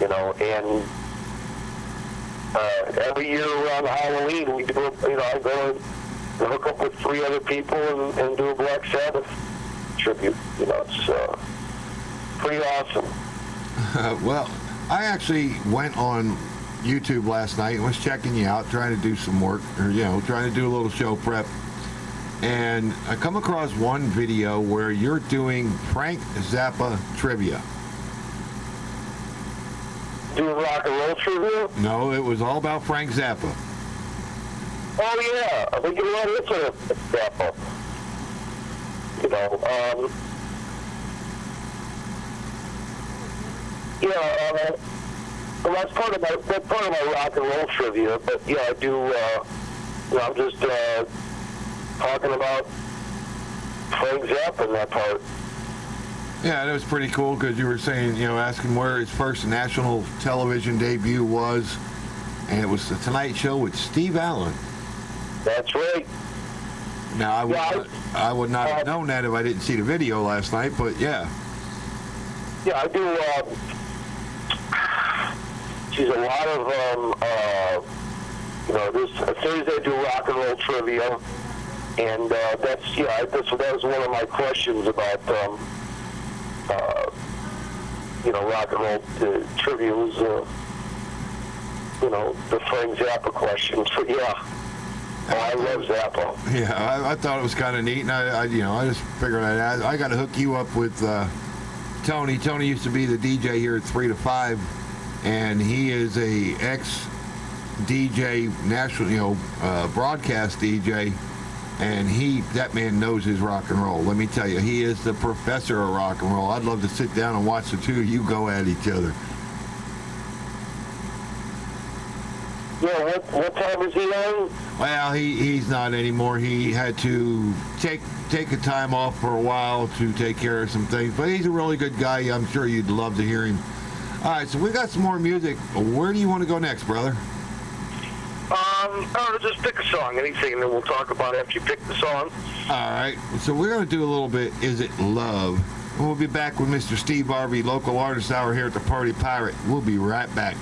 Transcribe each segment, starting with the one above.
you know, and every year around Halloween, we do, I go and hook up with 3 other people and do a Black Sabbath tribute. You know, it's pretty awesome. Well, I actually went on YouTube last night and was checking you out, trying to do some work, or, trying to do a little show prep. And I come across one video where you're doing Frank Zappa trivia. Doing rock and roll trivia? No, it was all about Frank Zappa. Oh, yeah. I think you want to listen to Zappa. Well, that's part of my rock and roll trivia. But yeah, I do. I'm just talking about Frank Zappa in that part. Yeah, that was pretty cool because you were saying, asking where his first national television debut was, and it was the Tonight Show with Steve Allen. That's right. Now, I would not have known that if I didn't see the video last night, but yeah. Yeah, I do. She's a lot of, this Thursday I do rock and roll trivia, and that was one of my questions about, rock and roll trivia was, the Frank Zappa questions. But yeah, I love Zappa. Yeah, I thought it was kind of neat, and I just figured I got to hook you up with Tony. Tony used to be the DJ here at 3 to 5, and he is a ex-DJ, national, broadcast DJ, and that man knows his rock and roll. Let me tell you, he is the professor of rock and roll. I'd love to sit down and watch the two of you go at each other. Yeah, what time is he on? Well, he's not anymore. He had to take a time off for a while to take care of some things, but he's a really good guy. I'm sure you'd love to hear him. All right, so we got some more music. Where do you want to go next, brother? Just pick a song, anything, and then we'll talk about it after you pick the song. All right, so we're going to do a little bit, Is It Love? And we'll be back with Mr. Steve Arvey, Local Artist Hour here at the Party Pirate. We'll be right back.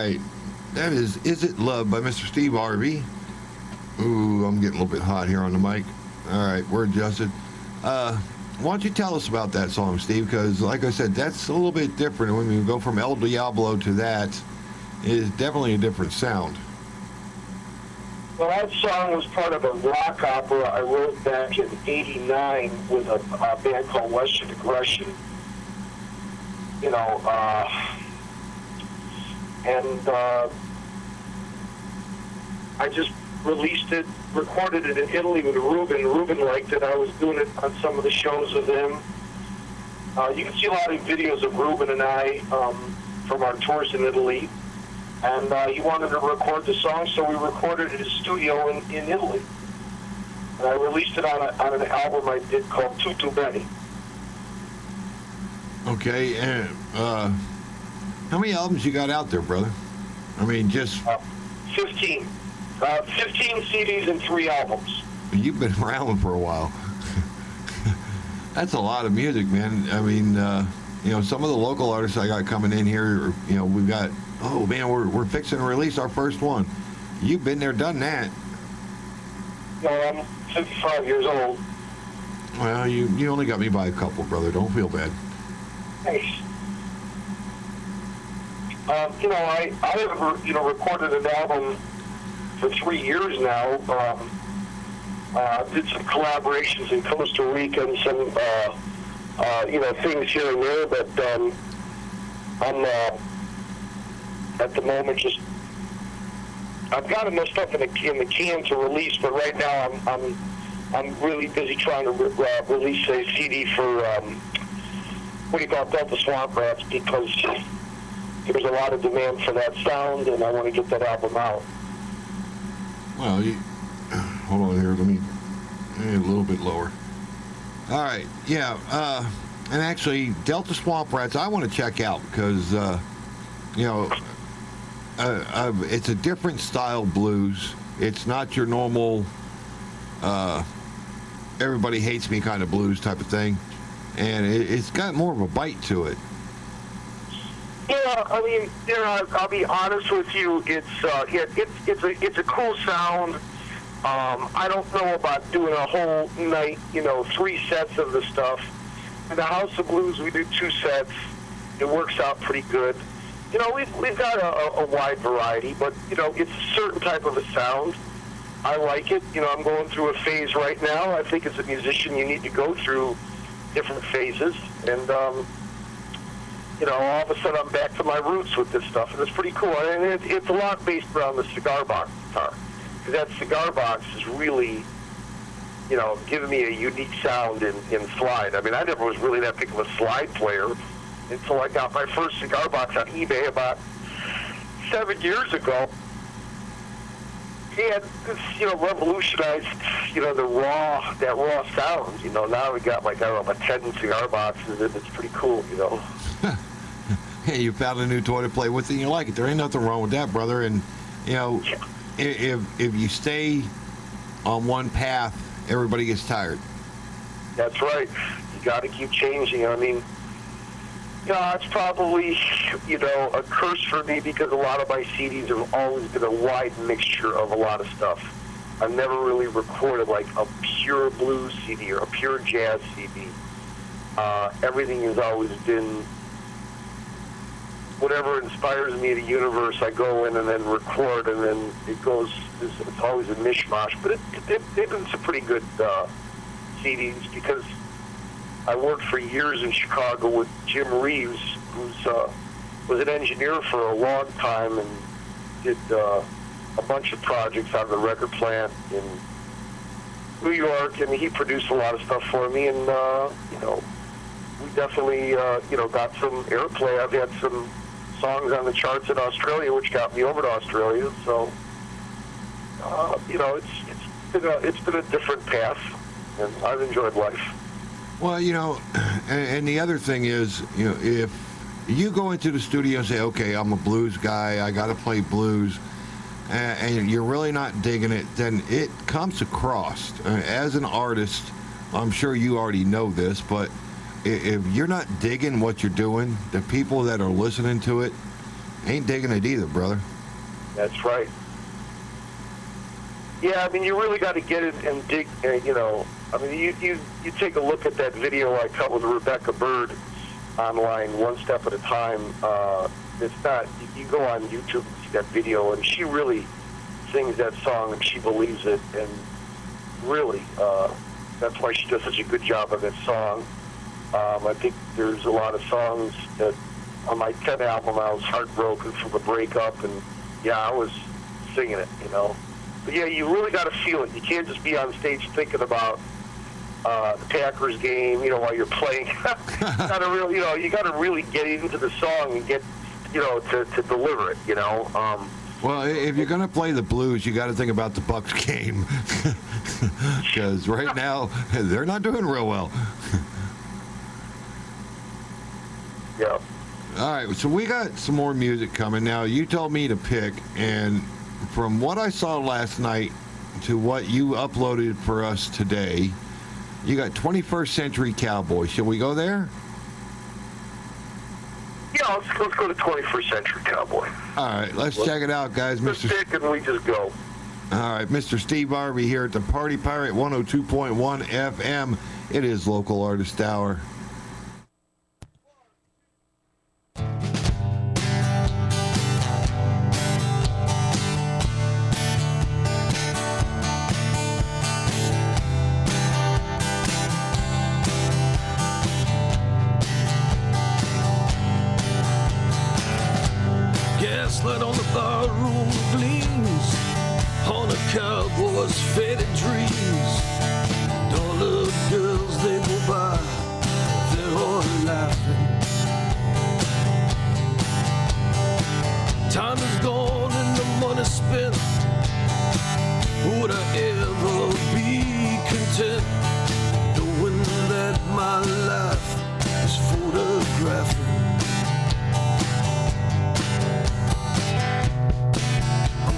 right. That is It Love by Mr. Steve Arvey. Ooh, I'm getting a little bit hot here on the mic. All right, we're adjusted. Why don't you tell us about that song, Steve? Because, like I said, that's a little bit different. When we go from El Diablo to that, it is definitely a different sound. Well, that song was part of a rock opera I wrote back in '89 with a band called Western Aggression. You know, I just released it, recorded it in Italy with Ruben. Ruben liked it. I was doing it on some of the shows with him. You can see a lot of videos of Ruben and I from our tours in Italy. And he wanted to record the song, so we recorded it in his studio in Italy. And I released it on an album I did called Tutu Beni. Okay, and how many albums you got out there, brother? I mean, just... 15. 15 CDs and 3 albums. You've been around for a while. That's a lot of music, man. I mean, you know, some of the local artists I got coming in here, you know, we've got... Oh, man, we're fixing to release our first one. You've been there, done that. No, I'm 55 years old. Well, you only got me by a couple, brother. Don't feel bad. Thanks. You know, I have, you know, recorded an album for 3 years now. Did some collaborations in Costa Rica and some, you know, things here and there, but I'm... at the moment, just I've got enough stuff in the can to release, but right now I'm really busy trying to release a CD for what do you call it, Delta Swamp Rats, because there's a lot of demand for that sound, and I want to get that album out. Well, hold on here. Let me a little bit lower. All right, yeah, and actually, Delta Swamp Rats, I want to check out because you know. It's a different style blues. It's not your normal everybody hates me kind of blues type of thing, and it's got more of a bite to it. Yeah, I mean, you know, I'll be honest with you. It's a cool sound. I don't know about doing a whole night, you know, 3 sets of the stuff. In the House of Blues, we do 2 sets. It works out pretty good. You know, we've got a wide variety, but, you know, it's a certain type of a sound. I like it. You know, I'm going through a phase right now. I think as a musician, you need to go through different phases. And, you know, all of a sudden I'm back to my roots with this stuff, and it's pretty cool. And it's a lot based around the cigar box guitar. Because that cigar box is really, you know, giving me a unique sound in slide. I mean, I never was really that big of a slide player until I got my first cigar box on eBay about 7 years ago. And it's, you know, revolutionized, you know, that raw sound. You know, now we got like, I don't know, about 10 cigar boxes, and it's pretty cool, you know. Hey, you found a new toy to play with and you like it. There ain't nothing wrong with that, brother. And, you know, if you stay on one path, everybody gets tired. That's right. You got to keep changing. I mean, you know, it's probably, you know, a curse for me because a lot of my CDs have always been a wide mixture of a lot of stuff. I've never really recorded like a pure blues CD or a pure jazz CD. Everything has always been whatever inspires me in the universe. I go in and then record, and then it goes. It's always a mishmash, but they've been some pretty good CDs because I worked for years in Chicago with Jim Reeves, who's was an engineer for a long time and did a bunch of projects out of the record plant in New York, and he produced a lot of stuff for me. And you know, we definitely you know, got some airplay. I've had some songs on the charts in Australia, which got me over to Australia. So you know, it's been a different path, and I've enjoyed life. Well, you know, and the other thing is, you know, if you go into the studio and say, okay, I'm a blues guy, I got to play blues, and you're really not digging it, then it comes across. As an artist, I'm sure you already know this, but if you're not digging what you're doing, the people that are listening to it, Ain't digging it either, brother. That's right. Yeah, I mean, you really got to get it and dig, you know. I mean, you take a look at that video I cut with Rebecca Bird online, One Step at a Time. It's not, you go on YouTube and see that video, and she really sings that song, and she believes it, and really, that's why she does such a good job of that song. I think there's a lot of songs that on my 10th album I was heartbroken from the breakup, and yeah, I was singing it, you know. But yeah, you really got to feel it. You can't just be on stage thinking about the Packers game, you know, while you're playing. You got to really get into the song and get, you know, to deliver it, you know. Well, if you're going to play the blues, you got to think about the Bucks game, because right now they're not doing real well. Yeah. All right, so we got some more music coming. Now, you told me to pick, and from what I saw last night to what you uploaded for us today, you got 21st Century Cowboy. Shall we go there? Yeah, let's go to 21st Century Cowboy. All right, let's check it out, guys. Let's pick and we just go. All right, Mr. Steve Arvey here at the Party Pirate 102.1 FM. It is Local Artist Hour. Gaslight on the barroom gleams on a cowboy's faded dreams. Dollar girls, they go by, they're all laughing. Time is gone and the money spent. Would I ever be content knowing that my life is photographic?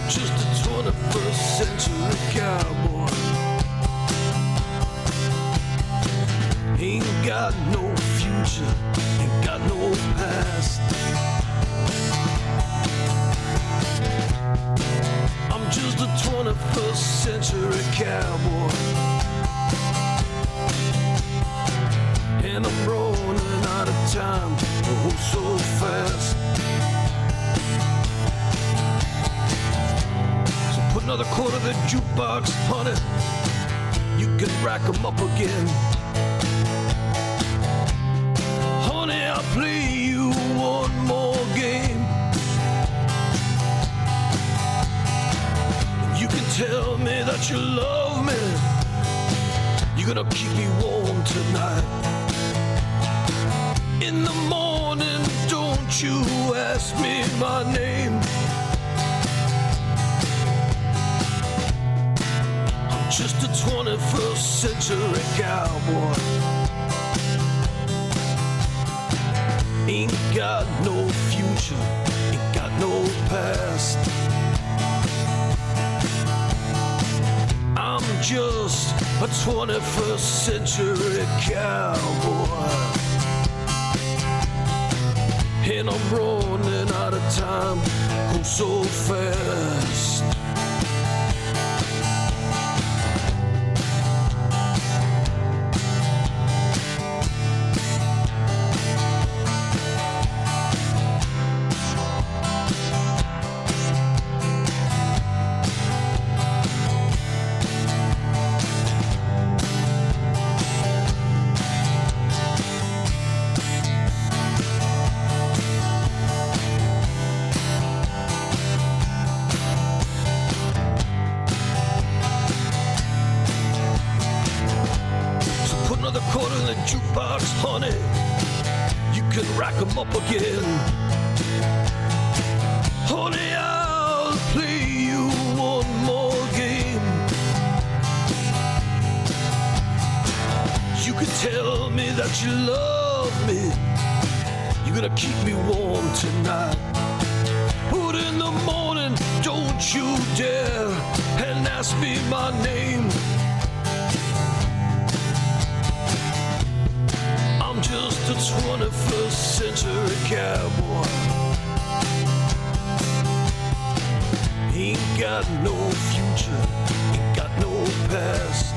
Just a 21st century cowboy. Ain't got no future, ain't got no past. I'm just a 21st century cowboy, and I'm running out of time, oh so fast. Put another quarter of the jukebox, honey, you can rack 'em up again. Honey, I'll play you one more game. You can tell me that you love me, you're gonna keep me warm tonight. In the morning, don't you ask me my name. Just a 21st century cowboy. Ain't got no future, ain't got no past. I'm just a 21st century cowboy, and I'm running out of time, oh so fast. Jukebox, honey, you can rack 'em up again. Honey, I'll play you one more game. You can tell me that you love me, you're gonna keep me warm tonight. But in the morning, don't you dare and ask me my name. Just a 21st century cowboy. got no future, ain't got no past.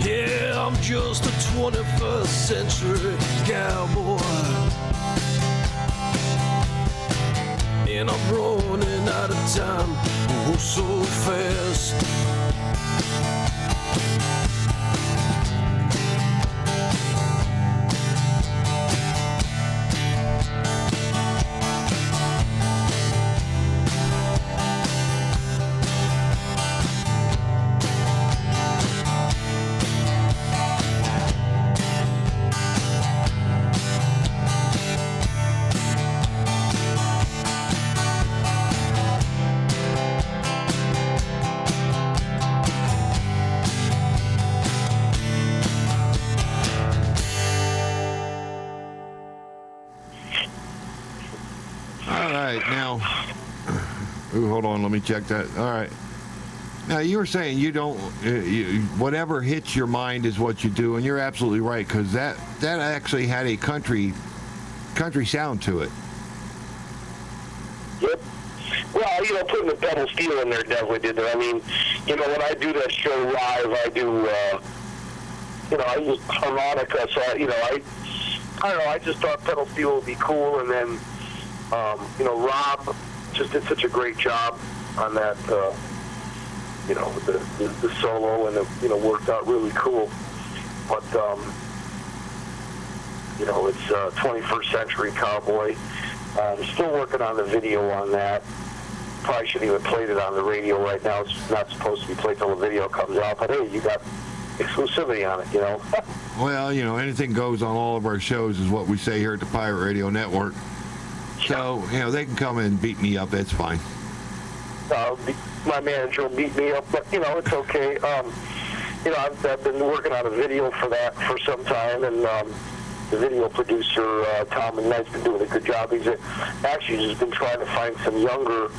Yeah, I'm just a 21st century cowboy, and I'm running out of time, oh so fast. Now, ooh, hold on, let me check that. All right. Now, you were saying you don't, whatever hits your mind is what you do, and you're absolutely right, because that actually had a country sound to it. Yep. Well, putting the pedal steel in there definitely did that. I mean, when I do that show live, I do, I use harmonica, so, I don't know, I just thought pedal steel would be cool, and then, Rob just did such a great job on that, the solo, and it, worked out really cool. But, it's 21st Century Cowboy. Still working on the video on that. Probably shouldn't even played it on the radio right now. It's not supposed to be played till the video comes out. But hey, you got exclusivity on it, Well, anything goes on all of our shows is what we say here at the Pirate Radio Network. So, they can come and beat me up. That's fine. My manager will beat me up, but, it's okay. I've been working on a video for that for some time, and the video producer, Tom McKnight's been doing a good job. He's actually just been trying to find some younger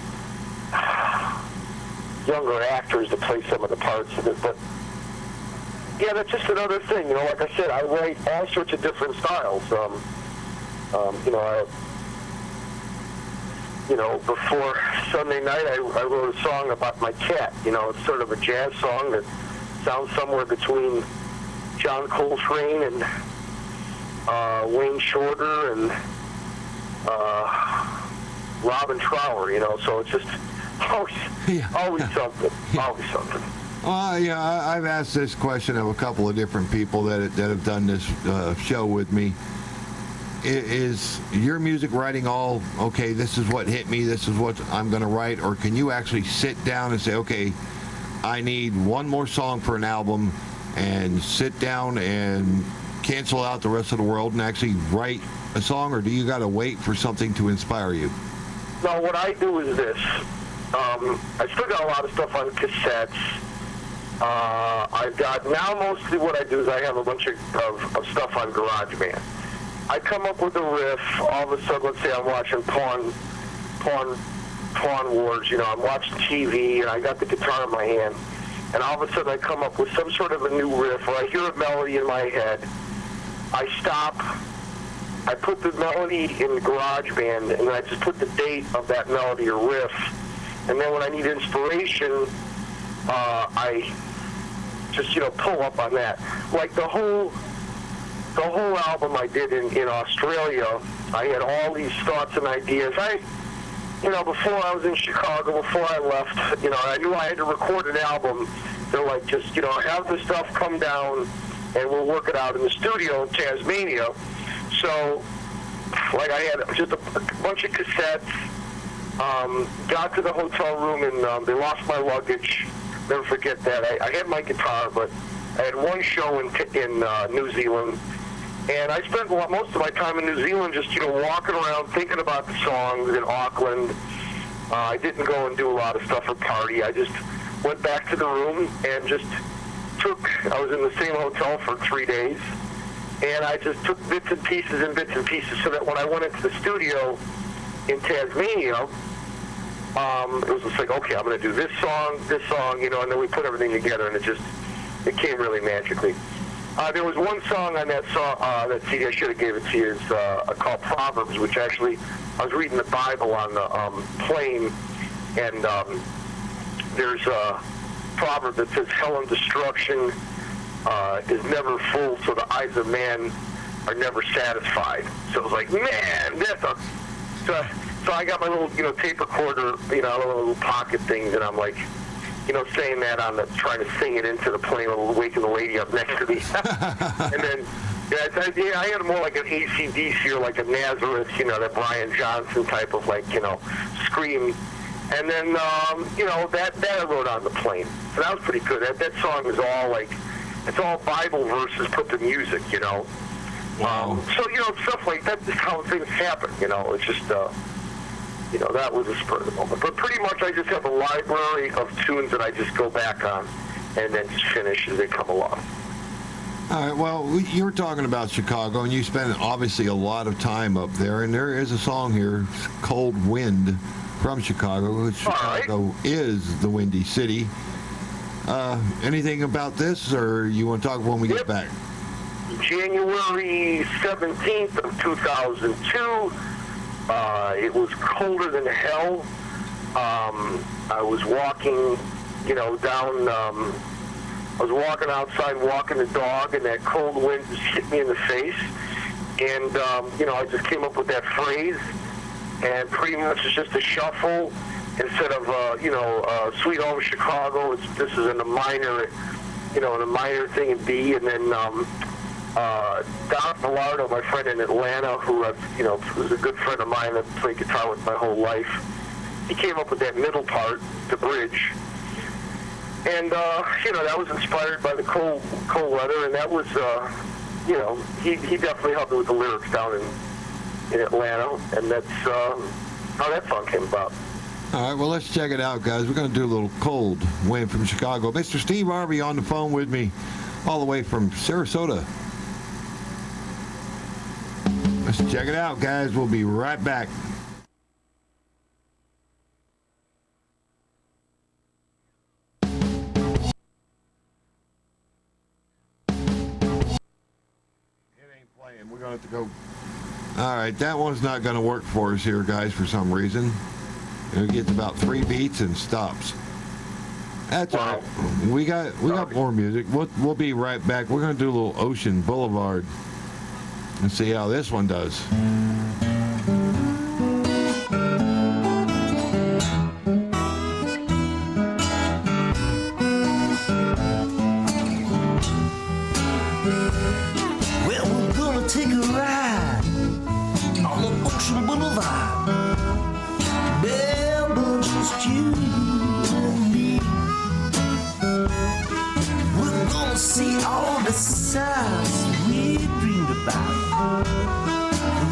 actors to play some of the parts of it. But, yeah, that's just another thing. Like I said, I write all sorts of different styles. Before Sunday night, I wrote a song about my cat. It's sort of a jazz song that sounds somewhere between John Coltrane and Wayne Shorter and Robin Trower, so it's just always something, always something. I've asked this question of a couple of different people that have done this show with me. Is your music writing all, okay, this is what hit me, this is what I'm going to write, or can you actually sit down and say, okay, I need one more song for an album, and sit down and cancel out the rest of the world and actually write a song, or do you got to wait for something to inspire you? No, what I do is this. I still got a lot of stuff on cassettes. I've got, now mostly what I do is I have a bunch of stuff on GarageBand. I come up with a riff, all of a sudden, let's say I'm watching Pawn Wars, I'm watching TV, and I got the guitar in my hand, and all of a sudden I come up with some sort of a new riff, or I hear a melody in my head. I stop, I put the melody in GarageBand, and then I just put the date of that melody or riff, and then when I need inspiration, I just, pull up on that. Like the whole album I did in Australia, I had all these thoughts and ideas. Before I was in Chicago, before I left, I knew I had to record an album. They're like, just, have the stuff come down and we'll work it out in the studio in Tasmania. So, like, I had just a bunch of cassettes, got to the hotel room and they lost my luggage. Never forget that. I had my guitar, but I had one show in New Zealand. And I spent most of my time in New Zealand just, walking around thinking about the songs in Auckland. I didn't go and do a lot of stuff or party. I just went back to the room and just I was in the same hotel for 3 days, and I just took bits and pieces so that when I went into the studio in Tasmania, it was just like, okay, I'm going to do this song, and then we put everything together, and it came really magically. There was one song on that CD, I should have gave it to you, is called Proverbs, which actually, I was reading the Bible on the plane, and there's a proverb that says, hell and destruction is never full, so the eyes of man are never satisfied. So I was like, man, that's a... So I got my little, tape recorder, little pocket things, and I'm like, saying that trying to sing it into the plane, waking the lady up next to me. And then, I had more like an AC/DC or like a Nazareth, that Brian Johnson type of scream. And then, that I wrote on the plane. So that was pretty good. That song is all it's all Bible verses put to music, Wow. So, stuff like that is how things happen, It's just, that was a spur of the moment. But pretty much I just have a library of tunes that I just go back on and then just finish as they come along. All right, well, you were talking about Chicago, and you spent obviously a lot of time up there, and there is a song here, Cold Wind, from Chicago, which Chicago is the Windy City. Anything about this, or you want to talk when we get back? January 17th of 2002. It was colder than hell. I was walking, down. I was walking outside, walking the dog, and that cold wind just hit me in the face. And I just came up with that phrase, and pretty much it's just a shuffle instead of Sweet Home Chicago. This is in a minor, in a minor thing in B, and then. Don Millardo, my friend in Atlanta, who was a good friend of mine, I've played guitar with my whole life. He came up with that middle part, the bridge, and that was inspired by the cold weather, and that was, he definitely helped me with the lyrics down in Atlanta, and that's how that song came about. All right, well, let's check it out, guys. We're going to do a little Cold Wind from Chicago. Mr. Steve Arvey on the phone with me, all the way from Sarasota. Let's check it out, guys. We'll be right back. It ain't playing. We're going to have to go. All right, that one's not going to work for us here, guys, for some reason. It gets about 3 beats and stops. That's all right. We got more music. We'll be right back. We're going to do a little Ocean Boulevard and see how this one does. Well, we're gonna take a ride on the Ocean Boulevard. Baby, just you and me. We're gonna see all the sights we dreamed about.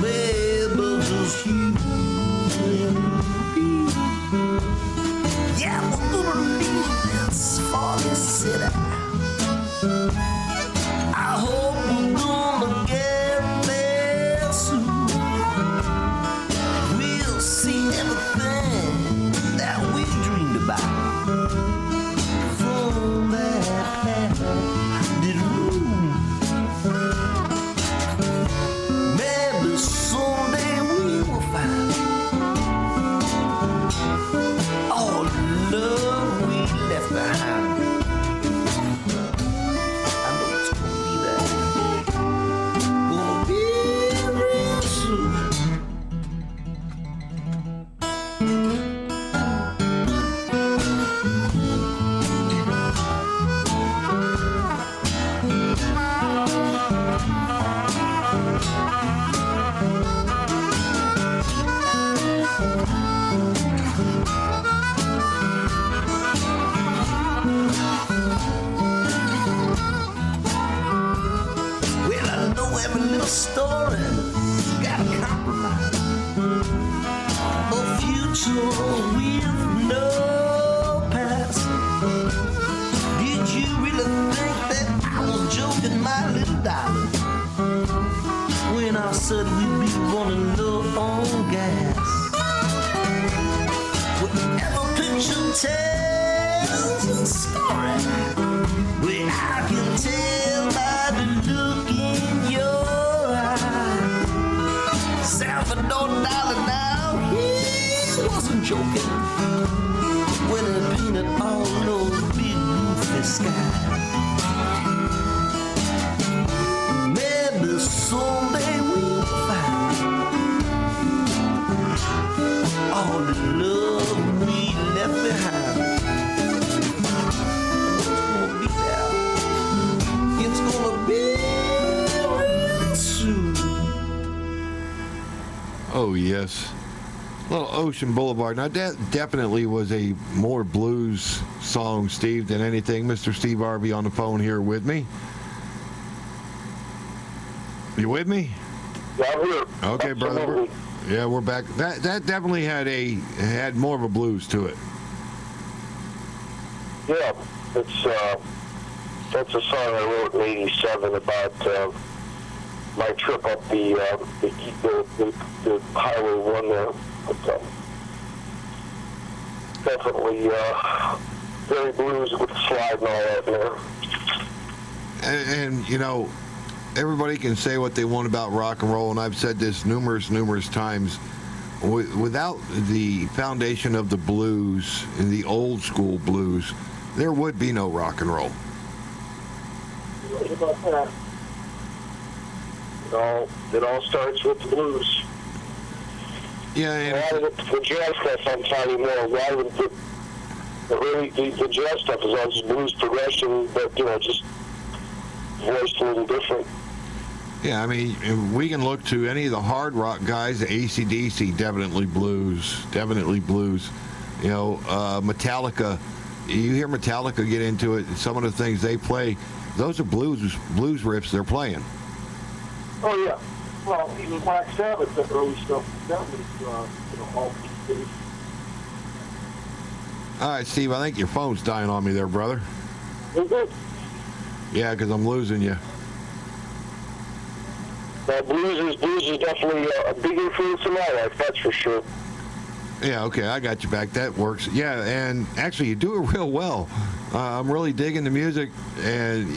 Baby, just you and me. Yeah, we're gonna leave this foggy city. I hope we're gonna get there soon. We'll see everything that we dreamed about from that padded room. Maybe someday we will find all the love we left behind. Story got a compromise. A future with no past. Did you really think that I was joking, my little darling, when I said we'd be running low on gas? Whatever picture tells a story, where I can tell by the but no darling now, he wasn't joking when he painted all those big roofy skies. Maybe someday we'll find all the love we left behind. It's gonna be real soon. Oh, yes. Little Ocean Boulevard. Now, that definitely was a more blues song, Steve, than anything. Mr. Steve Arvey on the phone here with me. You with me? Yeah, I'm here. Okay, brother. Absolutely. Yeah, we're back. That definitely had more of a blues to it. Yeah, that's a song I wrote in '87 about my trip up the Highway 1 there. But, definitely very blues with the slide and all that there. And you know, everybody can say what they want about rock and roll, and I've said this numerous times. Without the foundation of the blues and the old school blues, there would be no rock and roll. What about that? It all starts with the blues. Yeah, and The jazz stuff I'm talking more. A lot of the jazz stuff is all just blues progression, but just voiced a little different. yeah, I mean, we can look to any of the hard rock guys. AC/DC, definitely blues. You know, Metallica. You hear Metallica get into it. Some of the things they play, those are blues riffs they're playing. Oh yeah. Well, even Black Sabbath, the early stuff, that was all blues. All right, Steve, I think your phone's dying on me there, brother. Is it? Yeah, because I'm losing you. Blues is definitely a big influence in my life, that's for sure. Yeah, okay, I got you back. That works. Yeah, and actually, you do it real well. I'm really digging the music, and,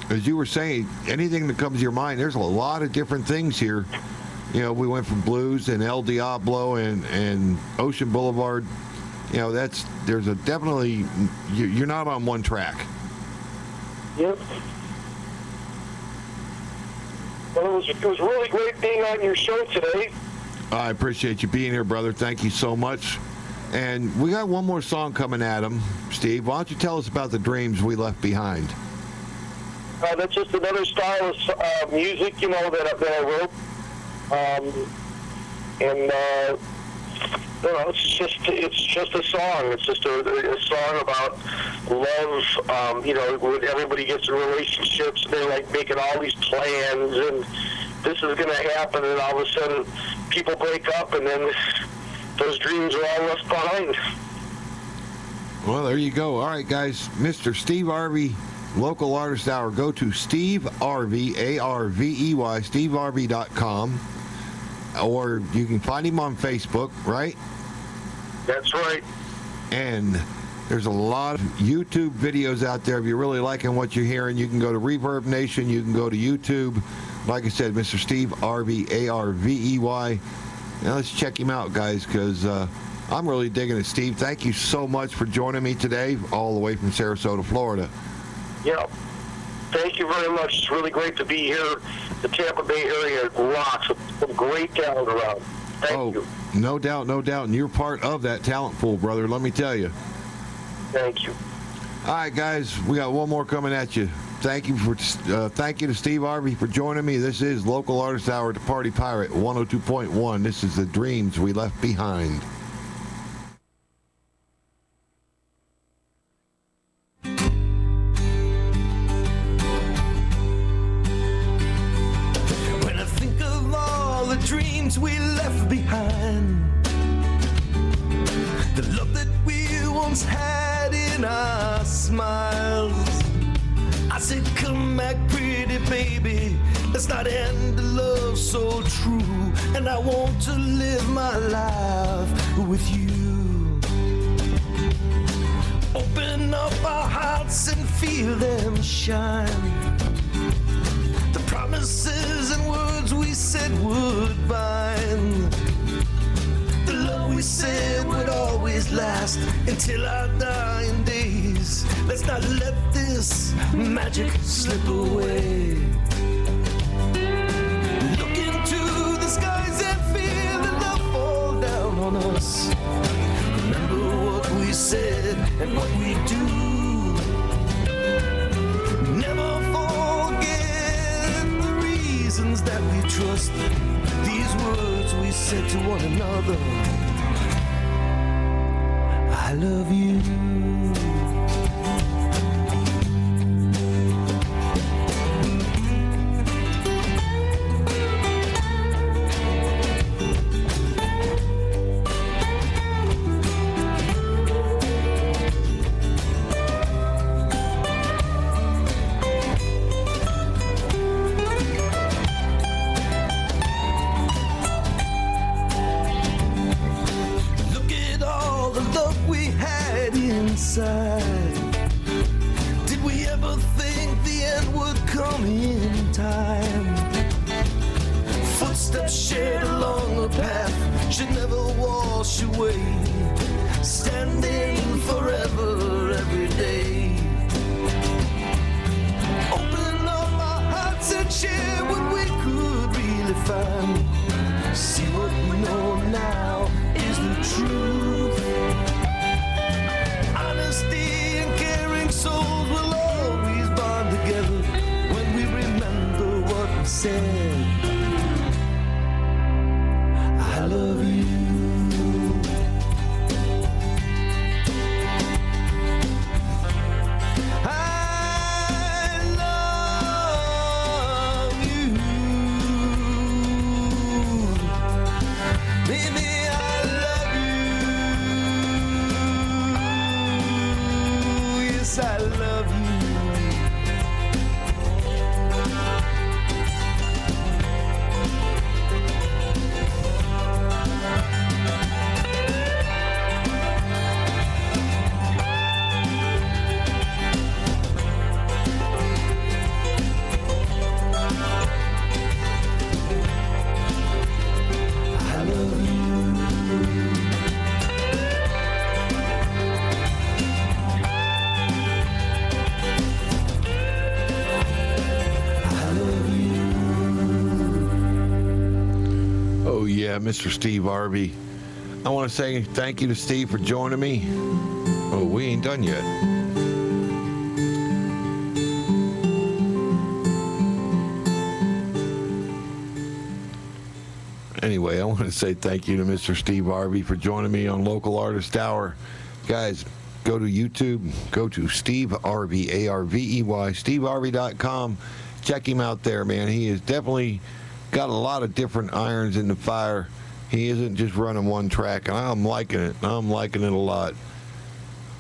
as you were saying, anything that comes to your mind, there's a lot of different things here. You know, we went from blues and El Diablo and Ocean Boulevard. You know, there's a definitely, you're not on one track. Yep. Well, it was really great being on your show today. I appreciate you being here, brother. Thank you so much. And we got one more song coming at him, Steve. Why don't you tell us about the dreams we left behind? That's just another style of music, that I wrote. It's just a song. It's just a song about love. When everybody gets in relationships, they're like making all these plans, and this is going to happen, and all of a sudden, people break up, and then those dreams are all left behind. Well, there you go. All right, guys. Mr. Steve Arvey, Local Artist Hour. Go to Steve Arvey, Arvey, SteveArvey.com. Or you can find him on Facebook, right? That's right. And there's a lot of YouTube videos out there. If you're really liking what you're hearing, you can go to Reverb Nation. You can go to YouTube. Like I said, Mr. Steve Arvey, Arvey. Now let's check him out, guys, because I'm really digging it. Steve, thank you so much for joining me today, all the way from Sarasota, Florida. Yeah. Thank you very much. It's really great to be here. The Tampa Bay area rocks. Some great talent around. Thank you. No doubt. And you're part of that talent pool, brother, let me tell you. Thank you. All right, guys, we got one more coming at you. Thank you to Steve Arvey for joining me. This is Local Artist Hour to Party Pirate 102.1. This is the dreams we left behind. When I think of all the dreams we left behind, the love that we once had in our smiles, I said, come back, pretty baby. Let's not end the love so true. And I want to live my life with you. Open up our hearts and feel them shine. The promises and words we said would bind. The love we said would always last until our dying days. Let's not let this magic slip away. Look into the skies and feel the love fall down on us. Remember what we said and what we do. Never forget the reasons that we trust. These words we said to one another. I love you. Did we ever think the end would come in time? Footsteps shared along a path should never wash away, standing forever every day. Open up our hearts and share what we could really find. See what we know now is the truth. Honesty and caring souls will always bond together when we remember what we said. I love you. I love you. Baby, I love you. Yes, I love you. I love you. I love you. Oh, yeah, Mr. Steve Arvey. I want to say thank you to Steve for joining me. Oh, we ain't done yet. Anyway, I want to say thank you to Mr. Steve Arvey for joining me on Local Artist Hour. Guys, go to YouTube, go to Steve Arvey, A-R-V-E-Y, stevearvey.com. Check him out there, man. He has definitely got a lot of different irons in the fire. He isn't just running one track, and I'm liking it. I'm liking it a lot.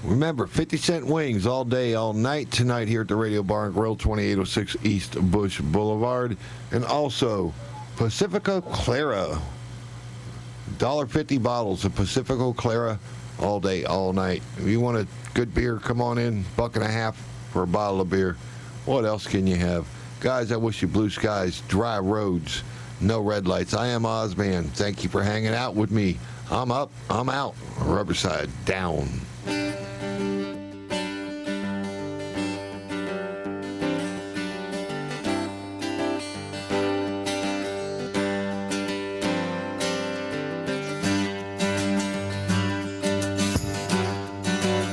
Remember, 50 Cent Wings all day, all night tonight here at the Radio Bar and Grill, 2806 East Bush Boulevard. And also, Pacifico Clara. $1.50 bottles of Pacifico Clara all day, all night. If you want a good beer, come on in. $1.50 for a bottle of beer. What else can you have? Guys, I wish you blue skies, dry roads, no red lights. I am Ozman. Thank you for hanging out with me. I'm up, I'm out. Rubberside down.